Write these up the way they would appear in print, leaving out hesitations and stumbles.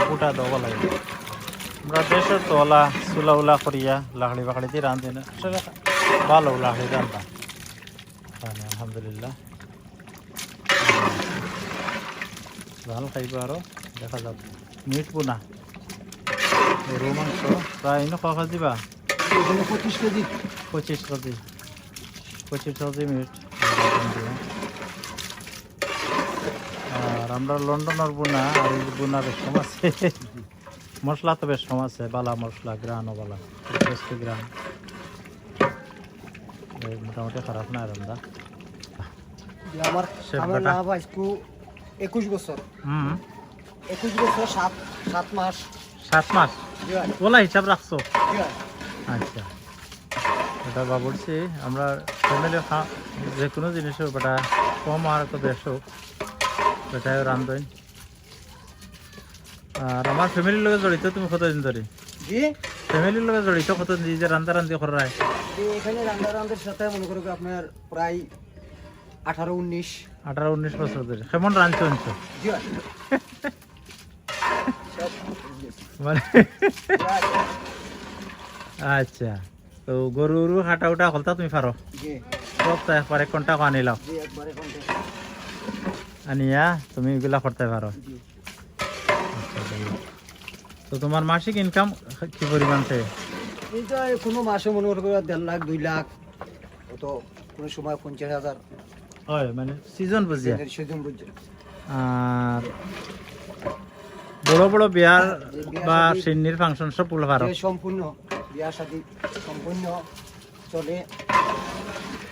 পুটা দেওয়া লাগে আমরা দেশের তোলা চুলা উলা করিয়া লাকড়ি বাকড়ি দিয়ে রাঁধি না আসলে ভালো লাকড়ি রান্না আলহামদুলিল্লাহ ভাল খাইব আরো দেখা যাব মিট বোনা গরু মাংস প্রায় ক কেজি বা 25 কেজি 25 কেজি মিট আর আমরা লন্ডনের বোনা আর এই বোনা বেশ কম আছে মশলা তো বেশ কম আছে বালা মশলা গ্রানও বালা 60 গ্রাম মোটামুটি খারাপ না রান্না আমার আমার না ভাই 21 বছর 21 বছর 7 মাস 7 মাস ওলা হিসাব রাখছো জি ভাই আচ্ছা এটা বা বলছি আমরা ফ্যামিলি যে কোনো জিনিসও বেটা কম আর তো বেশ হোক বেটাই রান্ধন আর আমার ফ্যামিলির লগে জড়িত তুমি কতদিন ধরে জি ফ্যামিলির লগে জড়িত কতদিন যে রান্ধা রান্ধি করাই এখানে রান্নার সাথে মনে করো আপনার প্রায় 18-19 বছর ধরে কেমন রাঁধছো আনছো জি ভাই মানে আচ্ছা তো গরুর হাঁটা উঠা হলতা তুমি পারো জি সপ্তাহে একবার 1 ঘন্টা আনিলাম জি একবারে কোনটা আনিয়া তুমি এগুলা করতে পারো জি তো তোমার মাসিক ইনকাম কি পরিমাণ থেকে এইটা কোনো মাসে মনে করো 1.5 লাখ 2 লাখ তো কোনো সময় 50,000 হয় মানে সিজন বুঝিয়া সেদিন বুঝছে আর বড় বড় বিয়ার বা সিন্নির ফাংশন সব পুল পারো যে সম্পূর্ণ বিয়া শাদী সম্পূর্ণ চলে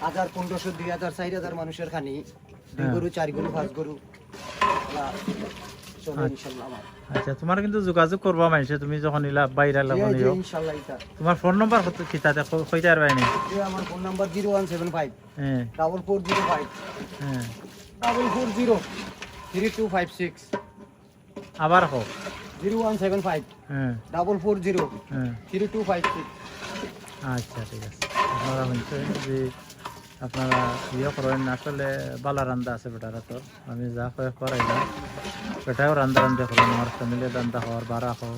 1,500 2,000 4,000 মানুষের খানি 2 গরু 4 গরু 5 গরু চলে ইনশাআল্লাহ আমার আচ্ছা তোমার কিন্তু যোগাযোগ করবা মাইছে তুমি যখন ইলা বাইরা জি লাগনিও ইনশাআল্লাহ এটা তোমার ফোন নাম্বার কত কি তাতে কইতে পারবাই নি জি আমার ফোন নাম্বার 0175 হ্যাঁ 4405 হ্যাঁ 440 3256 আবার হোক 0175 হ্যাঁ 440 হ্যাঁ 3256 আচ্ছা ঠিক আছে আপনারা শুনছেন যে আপনারা ইয়ে করেন আসলে বালা রান্দা আছে বেটারা তো আমি যা করাই না বেটাও রান্দা রান্ধা করেন আমার ফ্যামিলি রান্দা হওয়ার বারা হো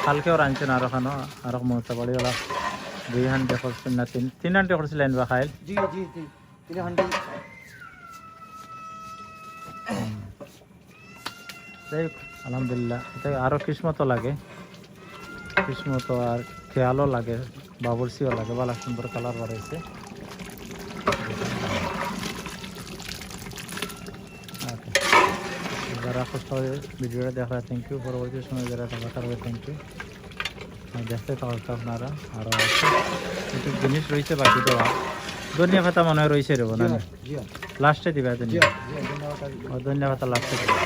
কালকেও রাঁধছেন আরো খানো আরো মমতা বাড়ি ওলা 2 হান্ডে করছেন না 3 হান্ডে করছিলেন বা খাইল জি জি জি 300 যাই হোক, আলহামদুলিল্লাহ এটা আরো কিসমতো লাগে কিসমত আর খেয়ালও লাগে বাবরসিও লাগে বালা সুন্দর কালার বাড়াইছে যারা কষ্ট ভিডিওটা দেখা থ্যাংক ইউ পরবর্তী সময় যারা দেখা থাকবে থ্যাংক ইউ দেখতে থাকতে আপনারা আরও কিছু জিনিস রয়েছে বাকি দেওয়া ধনিয়া পাতা মনে হয় রয়েছে রেব না জি লাস্টে দিবা জি ধনিয়া ধন্যবাদ ধনিয়া পাতা লাস্টে দিবা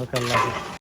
ওকে আল্লাহ হাফেজ